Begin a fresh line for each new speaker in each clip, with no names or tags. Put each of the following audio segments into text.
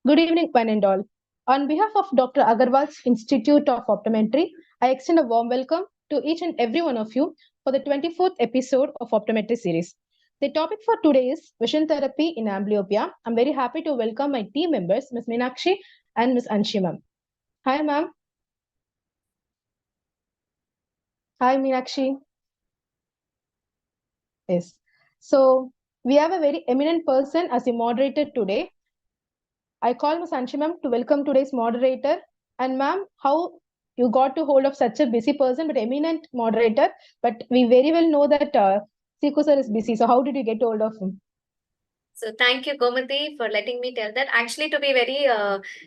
Good evening, one and all. On behalf of Dr. Agarwal's Institute of Optometry, I extend a warm welcome to each and every one of you for the 24th episode of Optometry series. The topic for today is vision therapy in amblyopia. I'm very happy to welcome my team members, Ms. Meenakshi and Ms. Anshi ma'am. Hi, ma'am. Hi, Meenakshi. Yes. So we have a very eminent person as a moderator today. I call Ms. Anshi ma'am to welcome today's moderator. And ma'am, how you got to hold of such a busy person but eminent moderator? But we very well know that Seekkubadu sir is busy. So how did you get hold of him?
So thank you, Gomati, for letting me tell that. Actually, to be very,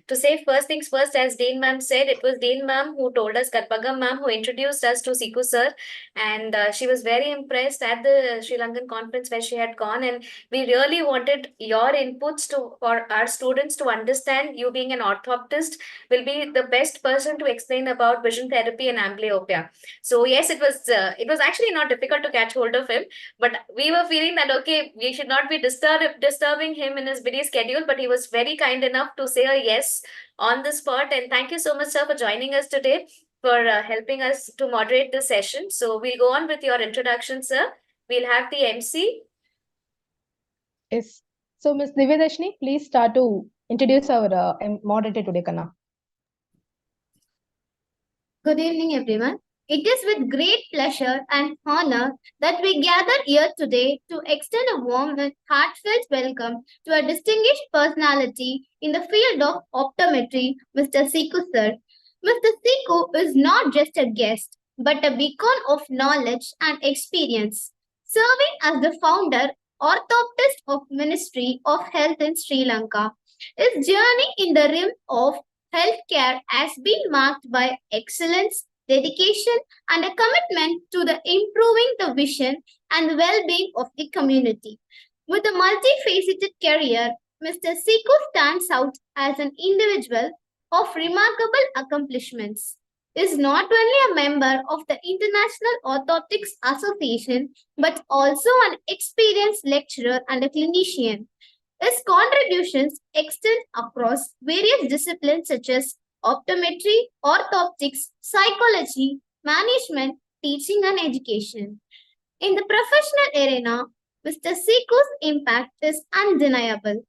to say first things first, as Dean ma'am said, it was Dean ma'am who told us, Karpagam ma'am, who introduced us to Seekkubadu sir. And she was very impressed at the Sri Lankan conference where she had gone. And we really wanted your inputs for our students to understand. You being an orthoptist will be the best person to explain about vision therapy and amblyopia. So yes, it was actually not difficult to catch hold of him, but we were feeling that, okay, we should not be disturbing him in his busy schedule, but he was very kind enough to say a yes on the spot. And thank you so much, sir, for joining us today, for helping us to moderate this session. So we'll go on with your introduction, sir. We'll have the MC.
Yes. So Ms. Nivya, please start to introduce our moderator today, Kana.
Good evening, everyone. It is with great pleasure and honor that we gather here today to extend a warm and heartfelt welcome to a distinguished personality in the field of optometry, Mr. Seekkubadu sir. Mr. Seekkubadu is not just a guest, but a beacon of knowledge and experience, serving as the founder orthoptist of Ministry of Health in Sri Lanka. His journey in the realm of healthcare has been marked by excellence, dedication, and a commitment to the improving the vision and well-being of the community. With a multifaceted career, Mr. Seekkubadu stands out as an individual of remarkable accomplishments. He is not only a member of the International Orthotics Association but also an experienced lecturer and a clinician. His contributions extend across various disciplines such as optometry, orthoptics, psychology, management, teaching, and education. In the professional arena, Mr. Seekubaudu's impact is undeniable.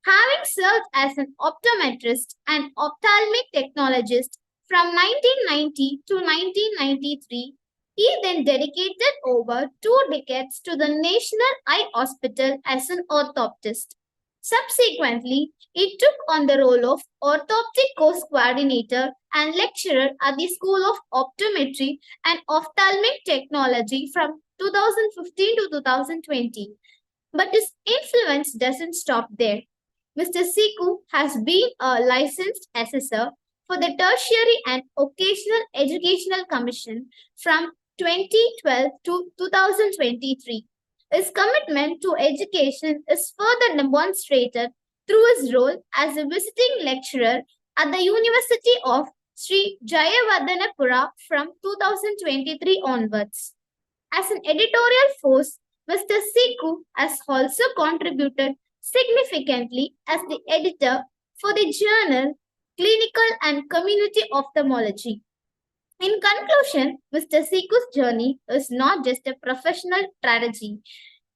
Having served as an optometrist and ophthalmic technologist from 1990 to 1993, he then dedicated over 2 decades to the National Eye Hospital as an orthoptist. Subsequently, he took on the role of orthoptic course coordinator and lecturer at the School of Optometry and Ophthalmic Technology from 2015 to 2020. But his influence doesn't stop there. Mr. Seekkubadu has been a licensed assessor for the Tertiary and Occasional Educational Commission from 2012 to 2023. His commitment to education is further demonstrated through his role as a visiting lecturer at the University of Sri Jayawardenepura from 2023 onwards. As an editorial force, Mr. Seekkubadu has also contributed significantly as the editor for the journal Clinical and Community Ophthalmology. In conclusion, Mr. Seekkubaudu's journey is not just a professional strategy.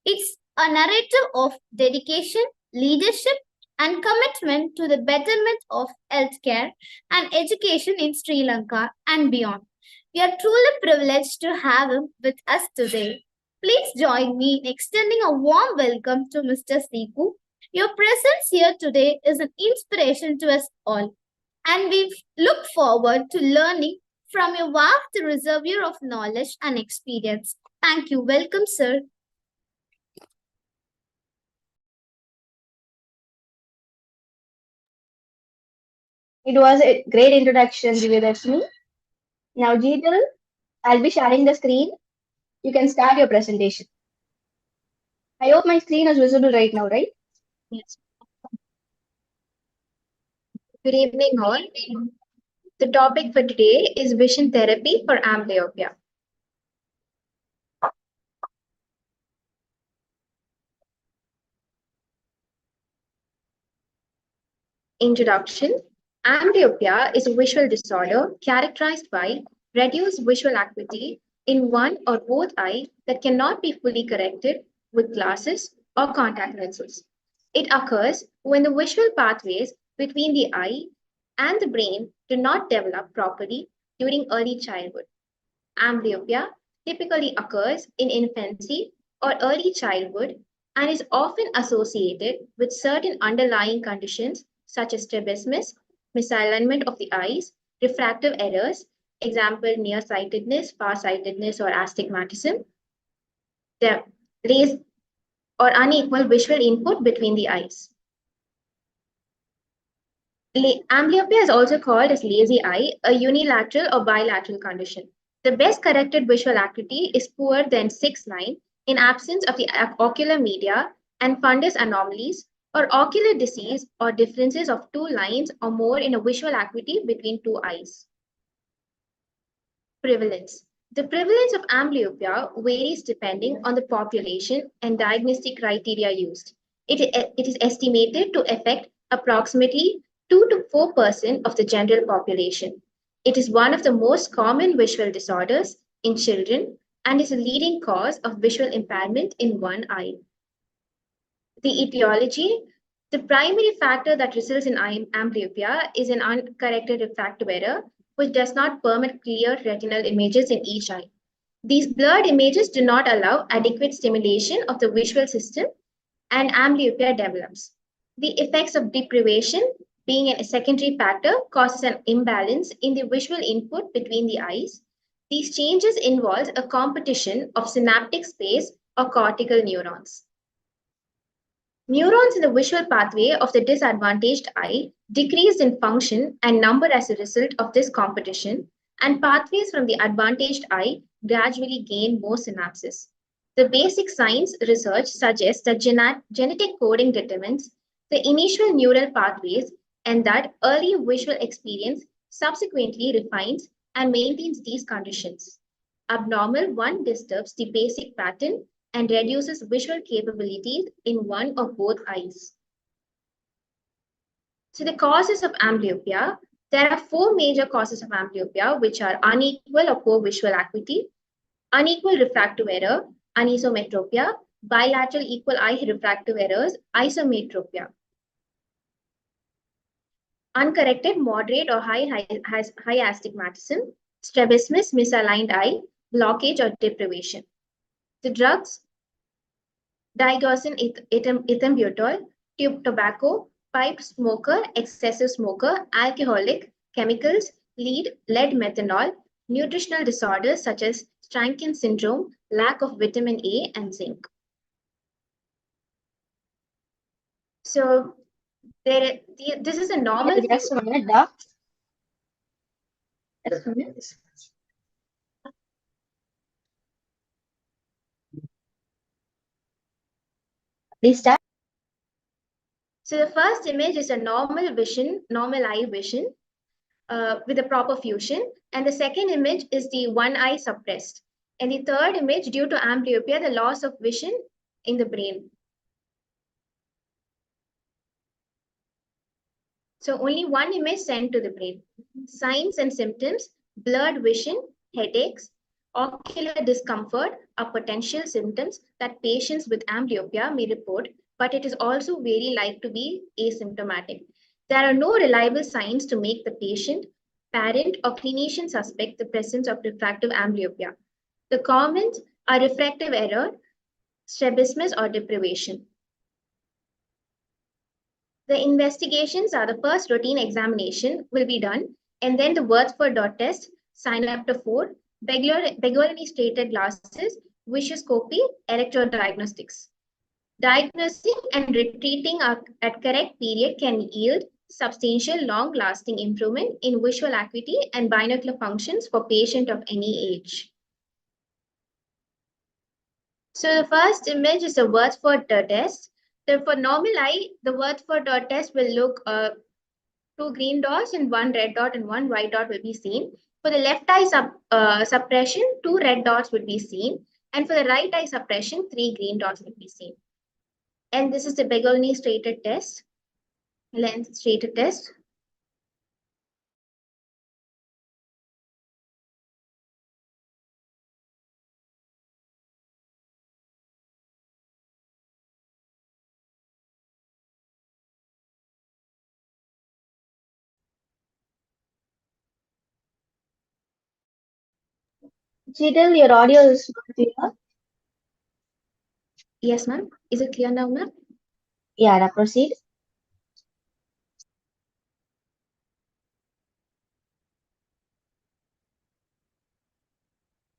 It's a narrative of dedication, leadership, and commitment to the betterment of healthcare and education in Sri Lanka and beyond. We are truly privileged to have him with us today. Please join me in extending a warm welcome to Mr. Seekkubadu. Your presence here today is an inspiration to us all, and we look forward to learning from your vast reservoir of knowledge and experience. Thank you. Welcome, sir.
It was a great introduction, Divya. Now, Jeetil, I'll be sharing the screen. You can start your presentation. I hope my screen is visible right now, right?
Yes. Good evening, all. The topic for today is vision therapy for amblyopia.
Introduction. Amblyopia is a visual disorder characterized by reduced visual acuity in one or both eyes that cannot be fully corrected with glasses or contact lenses. It occurs when the visual pathways between the eye and the brain do not develop properly during early childhood. Amblyopia typically occurs in infancy or early childhood and is often associated with certain underlying conditions such as strabismus, misalignment of the eyes, refractive errors, example nearsightedness, farsightedness, or astigmatism, the raise or unequal visual input between the eyes. Amblyopia is also called as lazy eye, a unilateral or bilateral condition. The best corrected visual acuity is poorer than 6/9 in absence of the ocular media and fundus anomalies or ocular disease or differences of 2 lines or more in a visual acuity between 2 eyes. Prevalence. The prevalence of amblyopia varies depending on the population and diagnostic criteria used. It is estimated to affect approximately 2 to 4% of the general population. It is one of the most common visual disorders in children and is a leading cause of visual impairment in one eye. The etiology. The primary factor that results in amblyopia is an uncorrected refractive error, which does not permit clear retinal images in each eye. These blurred images do not allow adequate stimulation of the visual system, and amblyopia develops. The effects of deprivation, being a secondary factor, causes an imbalance in the visual input between the eyes. These changes involve a competition of synaptic space or cortical neurons. Neurons in the visual pathway of the disadvantaged eye decrease in function and number as a result of this competition, and pathways from the advantaged eye gradually gain more synapses. The basic science research suggests that genetic coding determines the initial neural pathways and that early visual experience subsequently refines and maintains these conditions. Abnormal one disturbs the basic pattern and reduces visual capabilities in one or both eyes. So the causes of amblyopia, there are 4 major causes of amblyopia, which are unequal or poor visual acuity, unequal refractive error, anisometropia, bilateral equal eye refractive errors, isometropia. Uncorrected moderate or high astigmatism, strabismus, misaligned eye, blockage or deprivation. The drugs, digoxin ethambutol, tobacco, pipe smoker, excessive smoker, alcoholic, chemicals, lead methanol, nutritional disorders such as Strankin syndrome, lack of vitamin A and zinc. So this is a normal.
Just a minute, Doc. Just a minute. Please start.
So the first image is a normal eye vision with a proper fusion. And the second image is the one eye suppressed. And the third image, due to amblyopia, the loss of vision in the brain. So only one image sent to the brain. Signs and symptoms, blurred vision, headaches, ocular discomfort are potential symptoms that patients with amblyopia may report, but it is also very likely to be asymptomatic. There are no reliable signs to make the patient, parent, or clinician suspect the presence of refractive amblyopia. The commons are refractive error, strabismus, or deprivation. The investigations are the first routine examination will be done, and then the Wordsworth dot test, synaptophore, Begolini stated glasses, visuoscopy, electrodiagnostics. Diagnosing and retreating at correct period can yield substantial long-lasting improvement in visual acuity and binocular functions for patients of any age. So the first image is a Wordsworth test. So for normal eye, the Wordsworth test will look 2 green dots and 1 red dot and 1 white dot will be seen. For the left eye suppression, 2 red dots will be seen. And for the right eye suppression, 3 green dots will be seen. And this is the Begolini stated test. lens strainer test.
Jeetil, your audio is not clear.
Yes, ma'am. Is it clear now, ma'am?
Yeah, now proceed.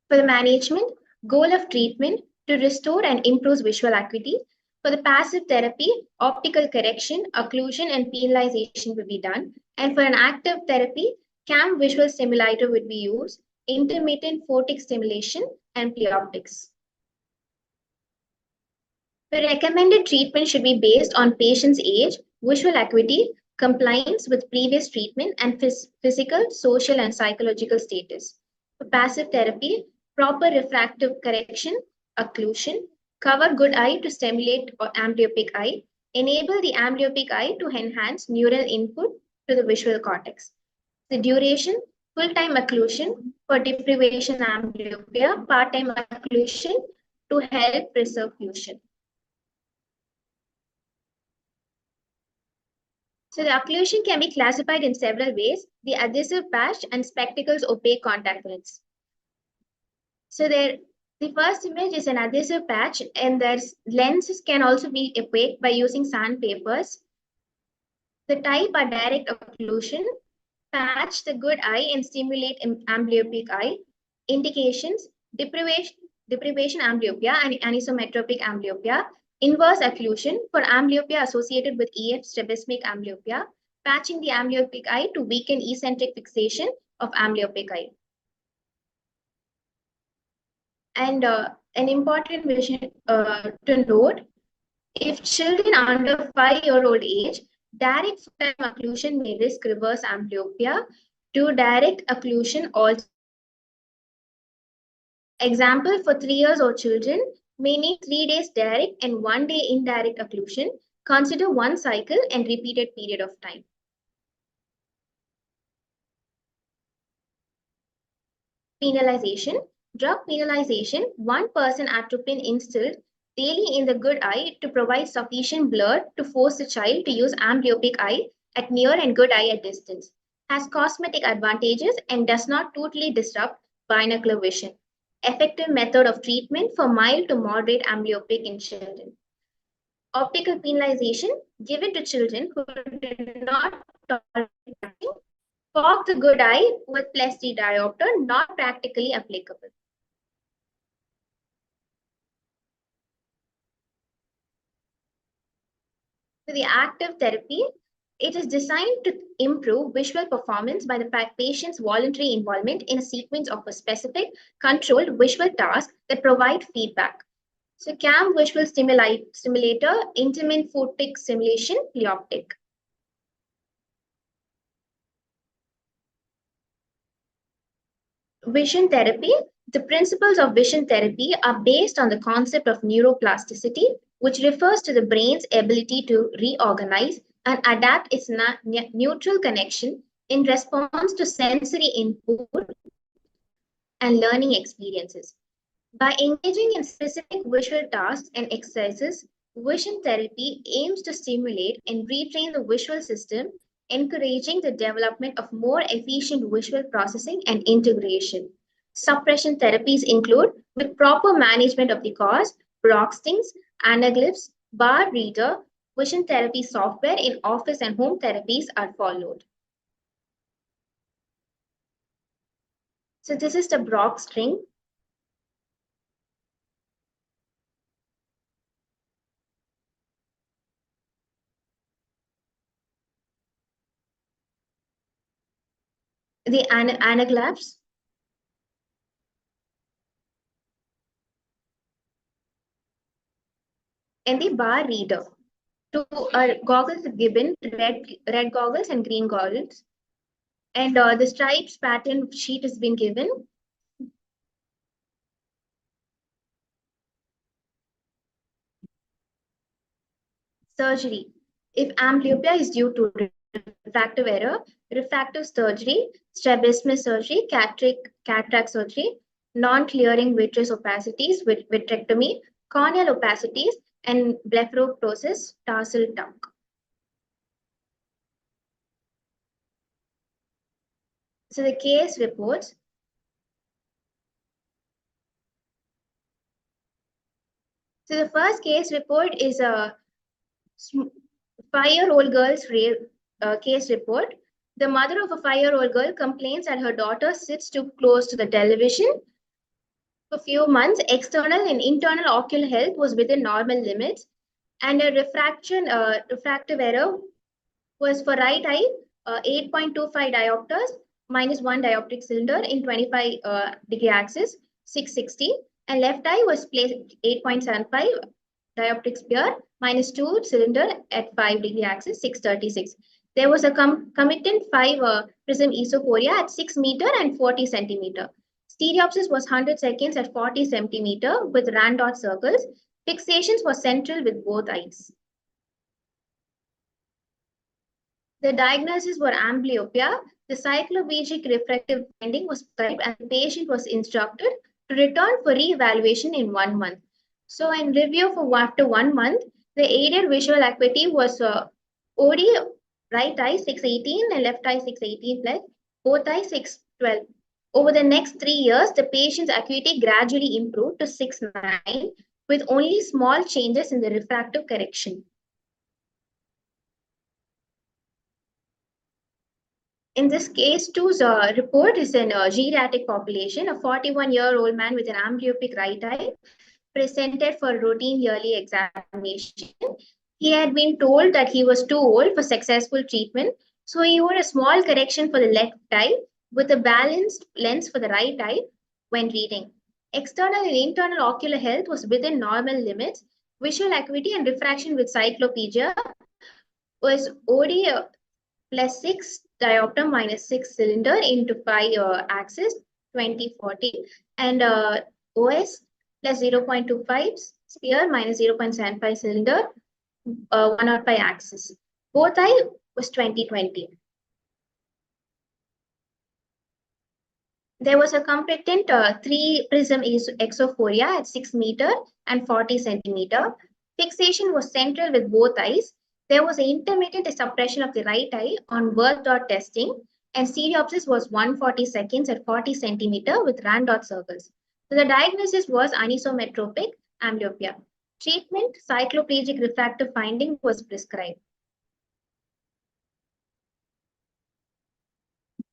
For the management, goal of treatment to restore and improve visual acuity. For the passive therapy, optical correction, occlusion, and penalization will be done. And for an active therapy, CAM visual stimulator would be used, intermittent photic stimulation, and pleoptics. The recommended treatment should be based on patient's age, visual acuity, compliance with previous treatment, and physical, social, and psychological status. For passive therapy, proper refractive correction, occlusion, cover good eye to stimulate or amblyopia eye, enable the amblyopia eye to enhance neural input to the visual cortex. The duration, full-time occlusion for deprivation amblyopia, part-time occlusion to help preserve fusion. So the occlusion can be classified in several ways: the adhesive patch and spectacles opaque contact lens. So the first image is an adhesive patch, and there's lenses can also be opaque by using sandpapers. The type are direct occlusion, patch the good eye and stimulate amblyopic eye. Indications: deprivation amblyopia and anisometropic amblyopia, inverse occlusion for amblyopia associated with EF strabismic amblyopia, patching the amblyopic eye to weaken eccentric fixation of amblyopic eye. And an important vision to note, if children under 5-year-old age, direct full-time occlusion may risk reverse amblyopia. To direct occlusion also. Example, for 3 years old children may need 3 days direct and 1 day indirect occlusion. Consider one cycle and repeated period of time. Penalization. Drug penalization, 1% atropine instilled daily in the good eye to provide sufficient blur to force the child to use amblyopic eye at near and good eye at distance. Has cosmetic advantages and does not totally disrupt binocular vision. Effective method of treatment for mild to moderate amblyopic in children. Optical penalization given to children who do not tolerate patching. Fog the good eye with plus D diopter, not practically applicable. So the active therapy, it is designed to improve visual performance by the patient's voluntary involvement in a sequence of a specific controlled visual task that provide feedback. So CAM visual stimulator, intermittent photic stimulation, pleoptic. Vision therapy. The principles of vision therapy are based on the concept of neuroplasticity, which refers to the brain's ability to reorganize and adapt its neutral connection in response to sensory input and learning experiences. By engaging in specific visual tasks and exercises, vision therapy aims to stimulate and retrain the visual system, encouraging the development of more efficient visual processing and integration. Suppression therapies include, with proper management of the cause, Broxtings, anaglyphs, bar reader, vision therapy software in office and home therapies are followed. So this is the Brock string. The anaglyphs. And the bar reader. Two goggles given, red goggles and green goggles. And the stripes pattern sheet has been given. Surgery. If amblyopia is due to refractive error, refractive surgery, strabismus surgery, cataract surgery, non-clearing vitreous opacities with vitrectomy, corneal opacities, and blepharoptosis, tarsal tuck. So the case reports. So the first case report is a 5-year-old girl's case report. The mother of a 5-year-old girl complains that her daughter sits too close to the television. For a few months, external and internal ocular health was within normal limits, and a refractive error was for right eye 8.25 diopters minus 1 dioptric cylinder in 25 degree axis 660, and left eye was placed 8.75 dioptric sphere minus 2 cylinder at 5 degree axis 636. There was a committant 5 prism esophoria at 6 meter and 40 centimeter. Stereopsis was 100 seconds at 40 centimeter with Randot circles. Fixations were central with both eyes. The diagnosis were amblyopia. The cycloplegic refractive finding was prescribed and the patient was instructed to return for re-evaluation in 1 month. So in review for after 1 month, the aided visual acuity was OD right eye 618 and left eye 618 plus, both eyes 612. Over the next 3 years, the patient's acuity gradually improved to 6.9 with only small changes in the refractive correction. In this case, two's report is in a geriatric population. A 41-year-old man with an amblyopic right eye presented for routine yearly examination. He had been told that he was too old for successful treatment, so he wore a small correction for the left eye with a balanced lens for the right eye when reading. External and internal ocular health was within normal limits. Visual acuity and refraction with cycloplegia was OD plus 6 diopter minus 6 cylinder into 5 axis 2040, and OS plus 0.25 sphere minus 0.75 cylinder 105 axis. Both eye was 2020. There was a competent 3 prism exophoria at 6 meter and 40 centimeter. Fixation was central with both eyes. There was an intermittent suppression of the right eye on birth dot testing, and stereopsis was 140 seconds at 40 centimeter with Randot circles. So the diagnosis was anisometropic amblyopia. Treatment, cycloplegic refractive finding was prescribed.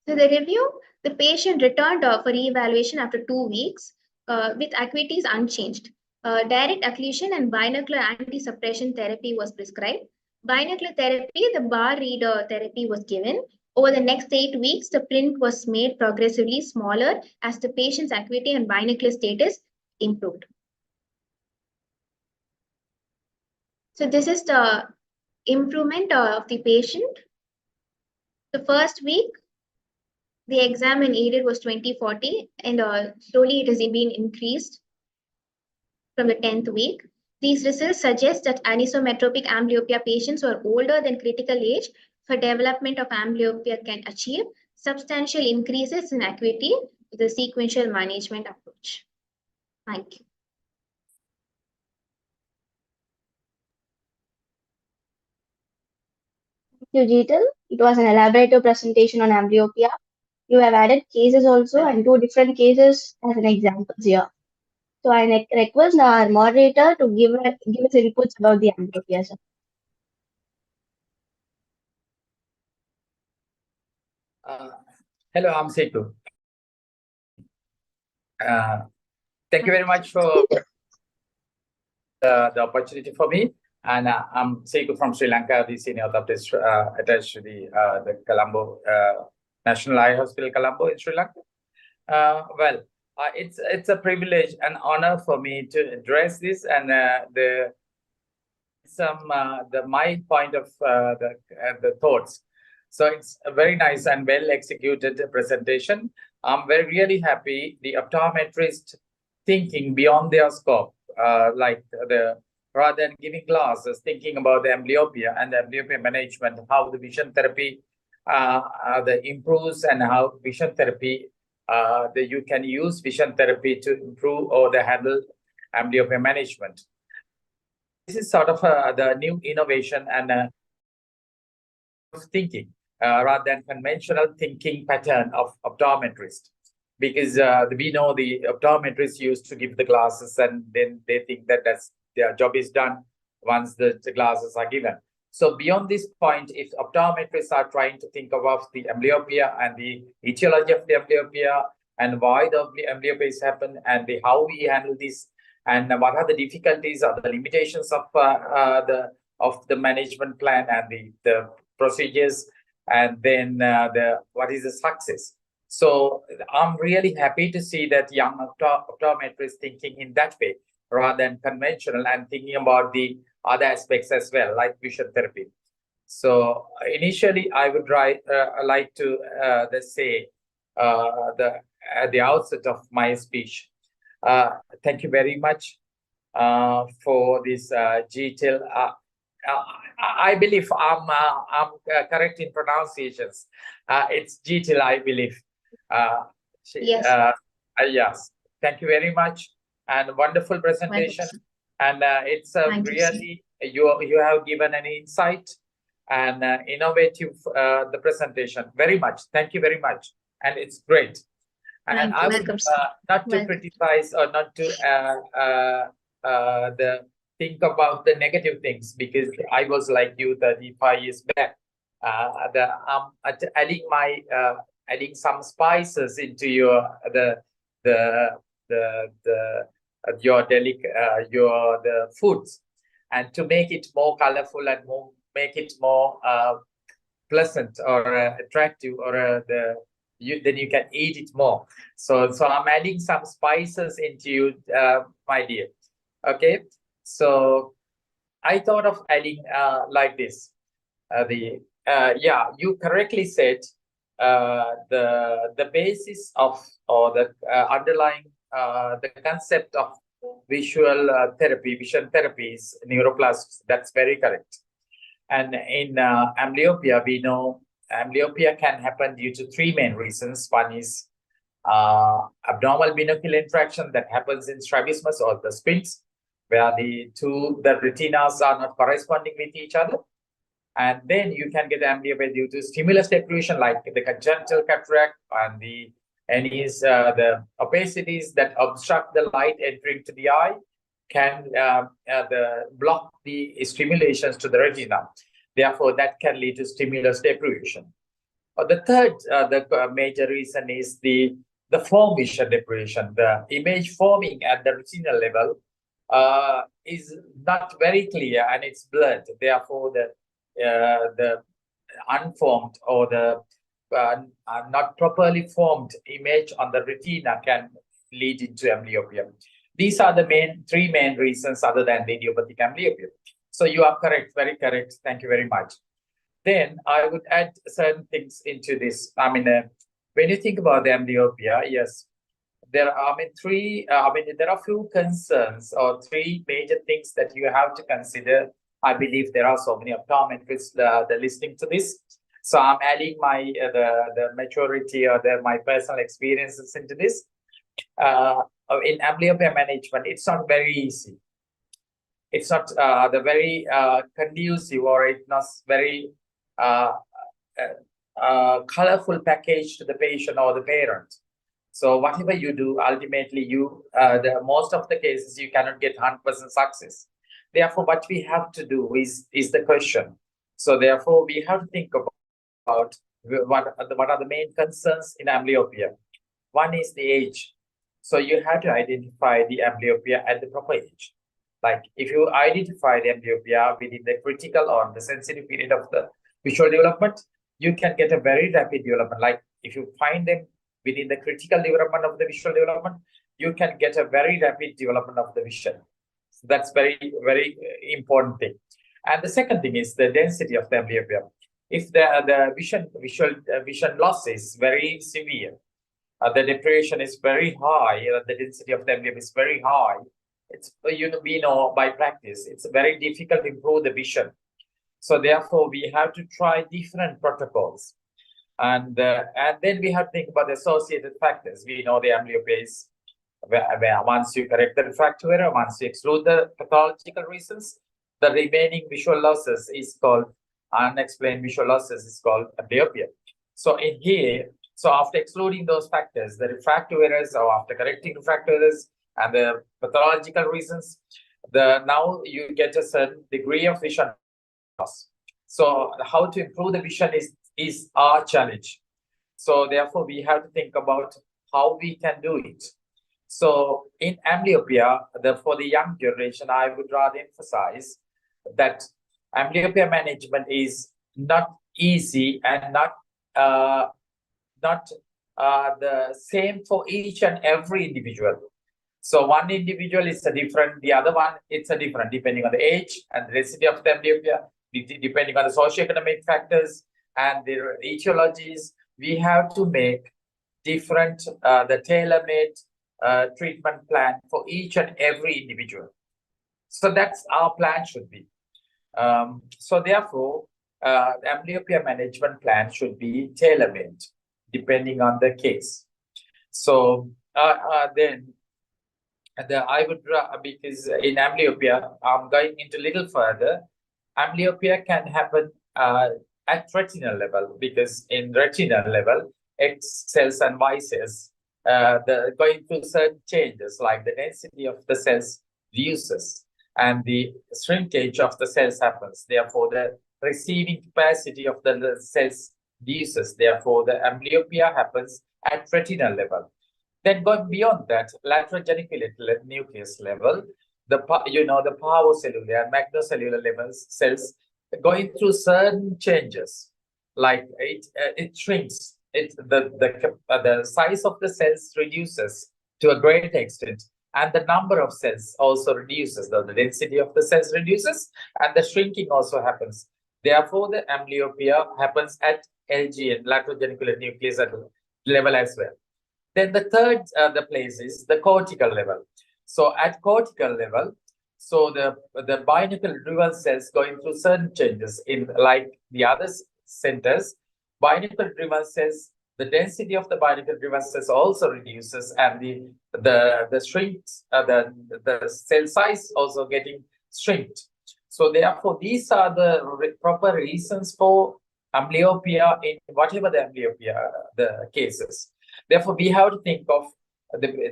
So the review, the patient returned for re-evaluation after 2 weeks with acuities unchanged. Direct occlusion and binocular anti-suppression therapy was prescribed. Binocular therapy, the bar reader therapy was given. Over the next 8 weeks, the print was made progressively smaller as the patient's acuity and binocular status improved. So this is the improvement of the patient. The first week, the exam in aided was 2040, and slowly it has been increased from the 10th week. These results suggest that anisometropic amblyopia patients who are older than critical age for development of amblyopia can achieve substantial increases in acuity with the sequential management approach. Thank you.
Thank you, Jeetil. It was an elaborative presentation on amblyopia. You have added cases also and 2 different cases as an examples here. So I request our moderator to give us inputs about the amblyopia. Sir.
Hello, I'm Seekkubadu. Thank you very much for the opportunity for me. And I'm Seekkubadu from Sri Lanka, the senior optometrist attached to the Colombo National Eye Hospital, Colombo in Sri Lanka. It's a privilege and honor for me to address this and my point of the thoughts. So it's a very nice and well executed presentation. I'm really happy the optometrist thinking beyond their scope, like the rather than giving classes, thinking about the amblyopia and the amblyopia management, how the vision therapy the improves and how vision therapy, you can use vision therapy to improve or the handle amblyopia management. This is sort of the new innovation and thinking rather than conventional thinking pattern of optometrists. Because we know the optometrists used to give the glasses and then they think that their job is done once the glasses are given. So beyond this point, if optometrists are trying to think about the amblyopia and the etiology of the amblyopia and why the amblyopia happen and how we handle this and what are the difficulties or the limitations of the management plan and the procedures, and then what is the success. So I'm really happy to see that young optometrists thinking in that way rather than conventional and thinking about the other aspects as well, like vision therapy. So initially, I would like to say at the outset of my speech, thank you very much for this Jeetil. I believe I'm correct in pronunciations. It's Jeetil, I believe.
Yes.
Yes. Thank you very much, and wonderful presentation. And it's really you have given an insight and innovative the presentation very much. Thank you very much, and it's great. And I would not to criticize or not to think about the negative things, because I was like you 35 years back. Adding some spices into your the foods, and to make it more colorful and make it more pleasant or attractive, or then you can eat it more. So I'm adding some spices into you, my dear. Okay, so I thought of adding like this. You correctly said the basis of, or the underlying the concept of visual therapy, vision therapy is neuroplasticity. That's very correct. And in amblyopia, we know amblyopia can happen due to three main reasons. One is abnormal binocular interaction that happens in strabismus or the squints, where the retinas are not corresponding with each other. And then you can get amblyopia due to stimulus deprivation, like the congenital cataract and the opacities that obstruct the light entering to the eye can block the stimulations to the retina. Therefore, that can lead to stimulus deprivation. The third, major reason is the form vision deprivation. The image forming at the retinal level is not very clear and it's blurred. Therefore, the unformed or the not properly formed image on the retina can lead into amblyopia. These are the three main reasons other than the idiopathic amblyopia. So you are correct, very correct. Thank you very much. Then I would add certain things into this. I mean, when you think about the amblyopia, yes, there are there are few concerns or three major things that you have to consider. I believe there are so many optometrists that are listening to this. So I'm adding my the maturity or my personal experiences into this. In amblyopia management, it's not very easy. It's not the very conducive, or it's not very colorful package to the patient or the parent. So whatever you do, ultimately most of the cases you cannot get 100% success. Therefore, what we have to do is the question. So therefore, we have to think about what are the main concerns in amblyopia. One is the age. So you have to identify the amblyopia at the proper age. Like if you identify the amblyopia within the critical or the sensitive period of the visual development, you can get a very rapid development. Like if you find them within the critical development of the visual development, you can get a very rapid development of the vision. So that's very, very important thing. And the second thing is the density of the amblyopia. If the vision loss is very severe, the deprivation is very high, the density of the amblyopia is very high, it's we know by practice it's very difficult to improve the vision. So therefore, we have to try different protocols, and then we have to think about the associated factors. We know the amblyopia is where once you correct the refractive error, once you exclude the pathological reasons, the remaining visual losses is called unexplained visual losses is called amblyopia. So in here, so after excluding those factors, the refractive errors, or after correcting refractive errors and the pathological reasons, now you get a certain degree of vision loss. So how to improve the vision is our challenge. So therefore, we have to think about how we can do it. So in amblyopia, for the young generation, I would rather emphasize that amblyopia management is not easy and not the same for each and every individual. So one individual is a different, the other one it's a different, depending on the age and the density of the amblyopia, depending on the socioeconomic factors and the etiologies. We have to make different, the tailor-made treatment plan for each and every individual. So that's our plan should be. So therefore, the amblyopia management plan should be tailor-made depending on the case. So then I would, because in amblyopia, I'm going into a little further. Amblyopia can happen at retinal level, because in retinal level, X cells and Y cells, going through certain changes, like the density of the cells reduces and the shrinkage of the cells happens. Therefore, the receiving capacity of the cells reduces. Therefore, the amblyopia happens at retinal level. Then going beyond that, lateral geniculate nucleus level, the parvocellular and magnocellular levels cells going through certain changes, like it shrinks. The size of the cells reduces to a great extent, and the number of cells also reduces. The density of the cells reduces, and the shrinking also happens. Therefore, the amblyopia happens at LGN, lateral geniculate nucleus level as well. Then the third the place is the cortical level. So at cortical level, so the binocular cells going through certain changes in, like the other centers, binocular cells, the density of the binocular cells also reduces, and the shrinks, the cell size also getting shrinked. So therefore, these are the proper reasons for amblyopia in whatever the amblyopia the cases. Therefore, we have to think of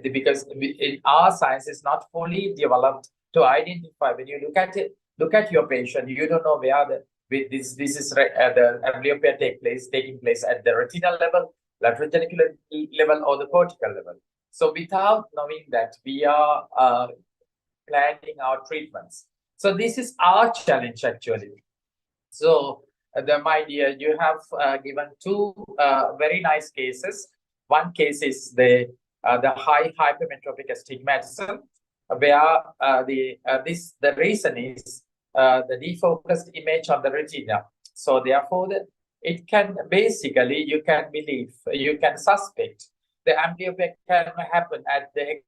because in our science is not fully developed to identify. When you look at your patient, you don't know where this is the amblyopia taking place at the retinal level, lateral genicular level, or the cortical level. So without knowing that, we are planning our treatments. So this is our challenge actually. So my dear, you have given two very nice cases. One case is the high hypermetropic astigmatism, where the reason is the defocused image on the retina. So therefore, it can basically, you can suspect the amblyopia can happen at the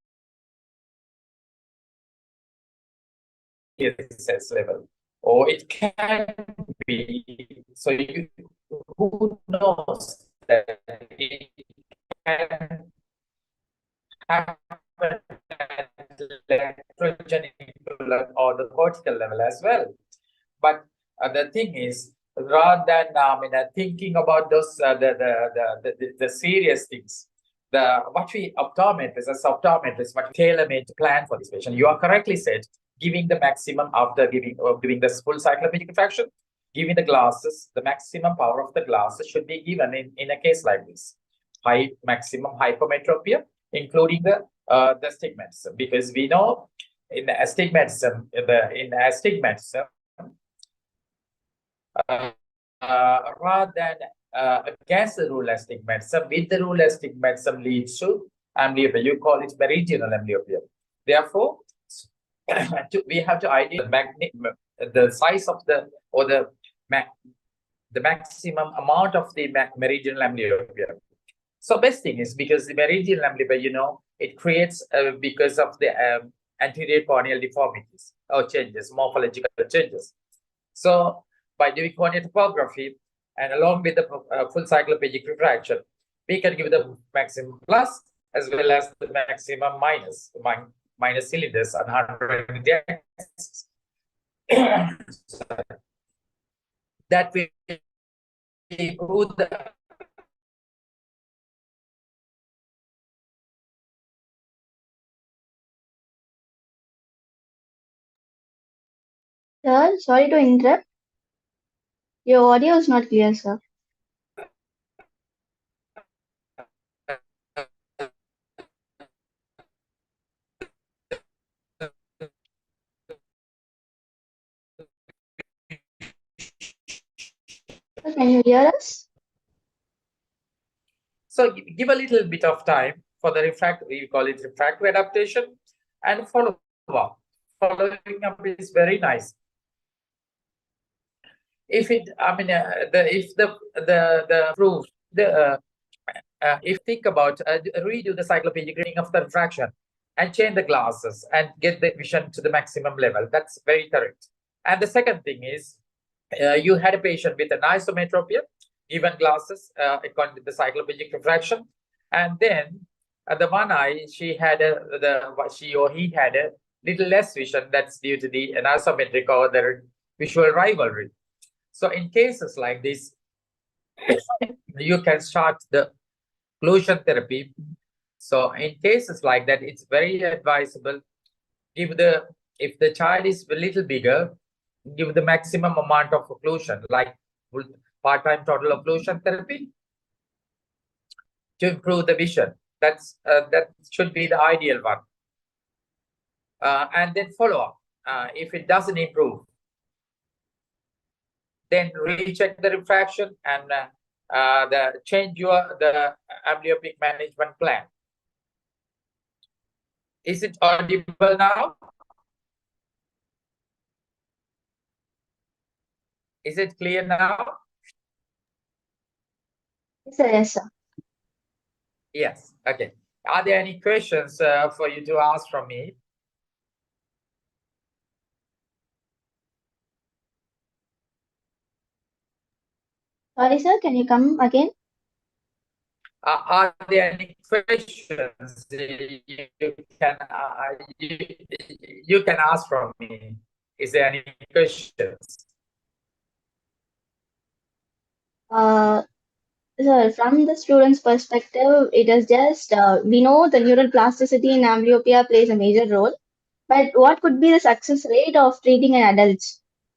cells level, or it can be, so who knows that it can happen at the lateral or the cortical level as well. But the thing is, rather than thinking about those the serious things, what we optometrists, what tailor-made plan for this patient. You are correctly said, giving the maximum after giving the full cycloplegic refraction, giving the glasses, the maximum power of the glasses should be given in a case like this. Maximum hypermetropia, including the astigmatism, because we know in astigmatism, rather than against the rule astigmatism, with the rule astigmatism leads to amblyopia. You call it meridional amblyopia. Therefore, we have to identify the size of the maximum amount of the meridional amblyopia. So best thing is, because the meridional amblyopia, it creates because of the anterior corneal deformities or changes, morphological changes. So by doing corneal topography and along with the full cycloplegic refraction, we can give the maximum plus as well as the maximum minus cylinders on 100 axis. That will improve the
Sir, sorry to interrupt. Your audio is not clear, sir. Sir, can you hear us?
So give a little bit of time for the refractive, we call it refractive adaptation, and follow up. Following up is very nice. If it, I mean, if the proof, if think about redo the cycloplegic reading of the refraction and change the glasses and get the vision to the maximum level, that's very correct. And the second thing is, you had a patient with an isometropia, given glasses according to the cycloplegic refraction, and then the one eye she or he had a little less vision. That's due to the anisometric or the visual rivalry. So in cases like this, you can start the occlusion therapy. So in cases like that, it's very advisable. If the child is a little bigger, give the maximum amount of occlusion, like part-time total occlusion therapy, to improve the vision. That should be the ideal one. And then follow up. If it doesn't improve, then recheck the refraction and change the amblyopic management plan. Is it audible now? Is it clear now?
Yes, sir. Yes, sir.
Yes. Okay. Are there any questions for you to ask from me?
Sorry, sir. Can you come again?
Are there any questions you can ask from me? Is there any questions?
Sir, from the student's perspective, it is just we know the neural plasticity in amblyopia plays a major role, but what could be the success rate of treating an adult?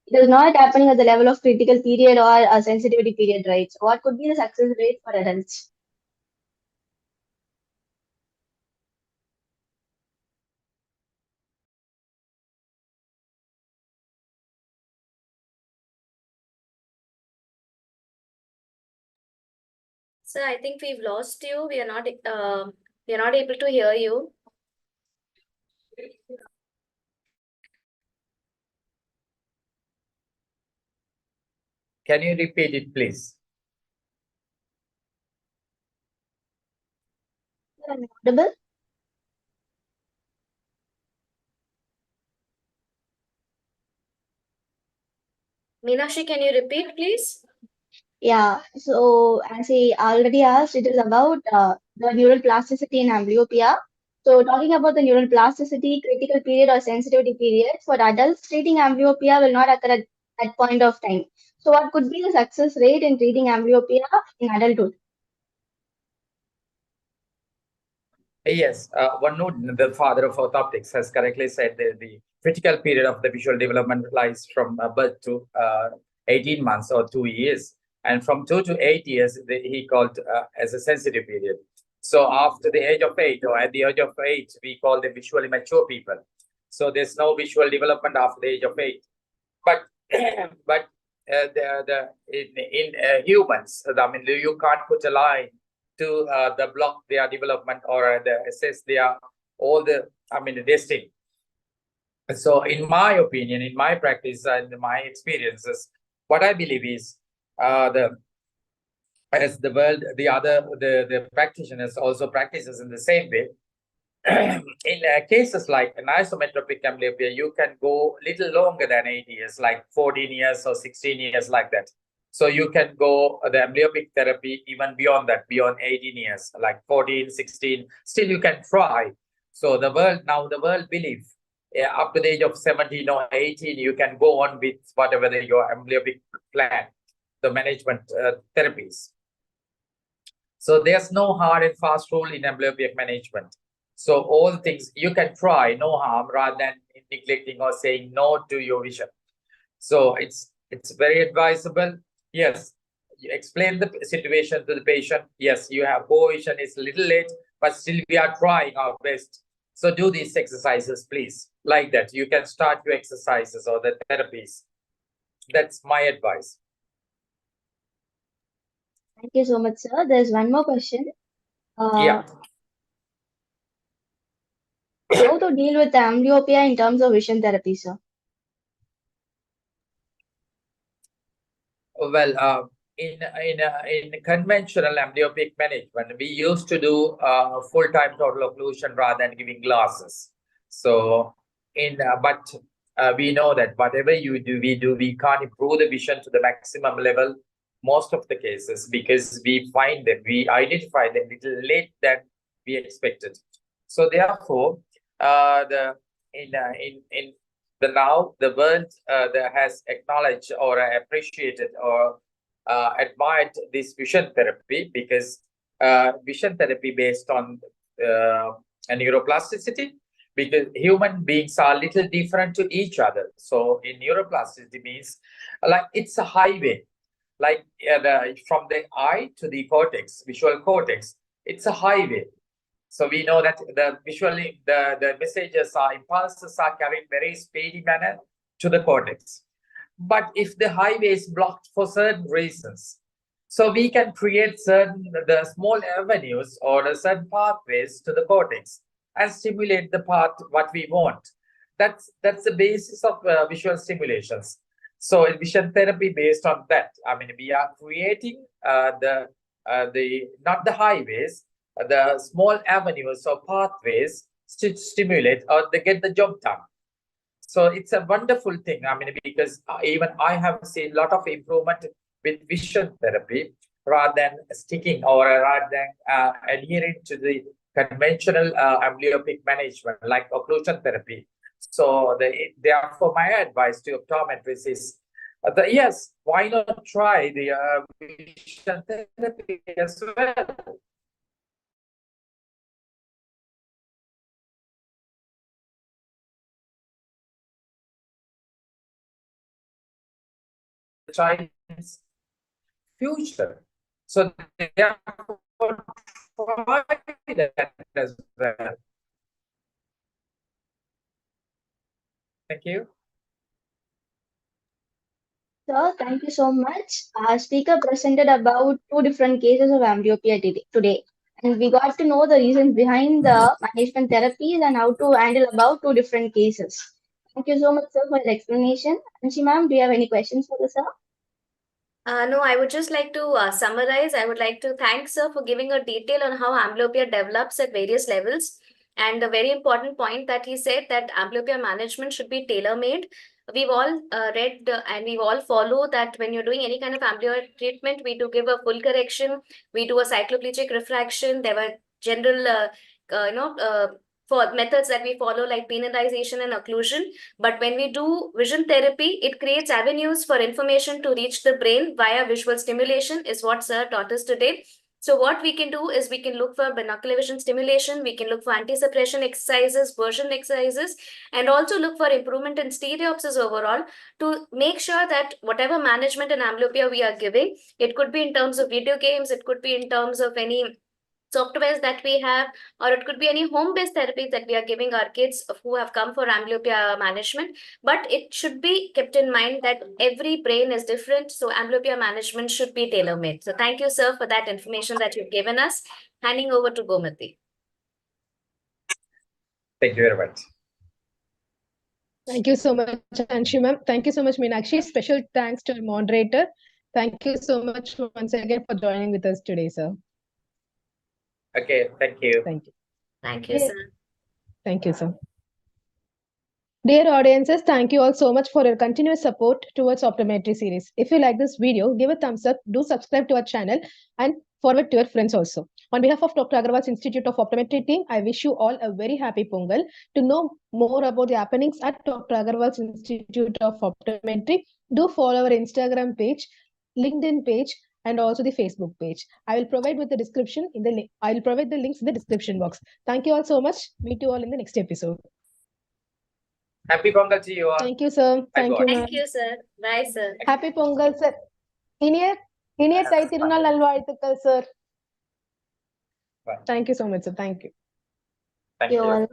It is not happening at the level of critical period or a sensitivity period, right? So what could be the success rate for adults?
Sir, I think we've lost you. We are not able to hear you.
Can you repeat it, please?
Am I audible?
Meenakshi, can you repeat, please?
Yeah, so as I already asked, it is about the neural plasticity in amblyopia. So talking about the neural plasticity, critical period or sensitivity period, for adults, treating amblyopia will not occur at that point of time. So what could be the success rate in treating amblyopia in adulthood?
Yes, one note, the father of orthoptics has correctly said that the critical period of the visual development lies from birth to 18 months or 2 years. And from 2 to 8 years, he called as a sensitive period. So after the age of 8 or at the age of 8, we call them visually mature people. So there's no visual development after the age of 8. But in humans, I mean, you can't put a line to the block their development or assess their all the the destiny. So in my opinion, in my practice and my experiences, what I believe is the practitioners also practices in the same way. in cases like an isometropic amblyopia, you can go little longer than 8 years, like 14 years or 16 years, like that. So you can go the amblyopic therapy even beyond that, beyond 18 years, like 14, 16. Still, you can try. So the world believes up to the age of 17 or 18, you can go on with whatever your amblyopic plan, the management therapies. So there's no hard and fast rule in amblyopia management. So all things you can try, no harm, rather than neglecting or saying no to your vision. So it's very advisable. Yes, you explain the situation to the patient. Yes, you have poor vision, it's a little late, but still we are trying our best. So do these exercises, please. Like that, you can start your exercises or the therapies. That's my advice.
Thank you so much, sir. There's one more question.
Yeah.
How to deal with amblyopia in terms of vision therapy, sir?
Well, in conventional amblyopic management, we used to do full-time total occlusion rather than giving glasses. So, we know that whatever we can't improve the vision to the maximum level most of the cases, because we identify them a little late than we expected. So therefore, now the world that has acknowledged or appreciated or admired this vision therapy, because vision therapy based on neuroplasticity, because human beings are a little different to each other. So in neuroplasticity means like it's a highway, like from the eye to the cortex, visual cortex, it's a highway. So we know that the messages impulses are carried very speedy manner to the cortex. But if the highway is blocked for certain reasons, so we can create the small avenues or the certain pathways to the cortex and stimulate the path what we want. That's the basis of visual stimulations. So vision therapy based on that. I mean, we are creating not the highways, the small avenues or pathways to stimulate or to get the job done. So it's a wonderful thing. I mean, because even I have seen a lot of improvement with vision therapy rather than sticking or rather than adhering to the conventional amblyopic management like occlusion therapy. So therefore, my advice to optometrists is, yes, why not try the vision therapy as well? Child's future. So therefore, try that as well. Thank you.
Sir, thank you so much. Our speaker presented about 2 different cases of amblyopia today. And we got to know the reasons behind the management therapies and how to handle about 2 different cases. Thank you so much, sir, for the explanation. Anshi ma'am, do you have any questions for the sir?
No, I would just like to summarize. I would like to thank sir for giving a detail on how amblyopia develops at various levels. And the very important point that he said that amblyopia management should be tailor-made. We've all read and we all follow that when you're doing any kind of amblyopia treatment, we do give a full correction. We do a cycloplegic refraction. There were general, for methods that we follow like penalization and occlusion. But when we do vision therapy, it creates avenues for information to reach the brain via visual stimulation, is what sir taught us today. So what we can do is we can look for binocular vision stimulation, we can look for anti-suppression exercises, version exercises, and also look for improvement in stereopsis overall to make sure that whatever management and amblyopia we are giving, it could be in terms of video games, it could be in terms of any softwares that we have, or it could be any home-based therapies that we are giving our kids who have come for amblyopia management. But it should be kept in mind that every brain is different, so amblyopia management should be tailor-made. So thank you, sir, for that information that you've given us. Handing over to Gomati.
Thank you very much.
Thank you so much, Anshi ma'am. Thank you so much, Meenakshi. Special thanks to our moderator. Thank you so much once again for joining with us today, sir.
Okay, thank you.
Thank you.
Thank you, sir.
Thank you, sir. Dear audiences, thank you all so much for your continuous support towards Optometry series. If you like this video, give a thumbs up, do subscribe to our channel and forward to your friends also. On behalf of Dr. Agarwal's Institute of Optometry team, I wish you all a very happy Pongal. To know more about the happenings at Dr. Agarwal's Institute of Optometry, do follow our Instagram page, LinkedIn page, and also the Facebook page. I will provide with the description in the link. I will provide the links in the description box. Thank you all so much. Meet you all in the next episode.
Happy Pongal to you all.
Thank you, sir.
Bye,
Thank
God.
you, ma'am.
Thank you, sir. Bye, sir.
Happy Pongal, sir. இனிய தை திருநாள் நல்வாழ்த்துக்கள், sir.
Bye.
Thank you so much, sir. Thank you.
Thank
You
you.
all.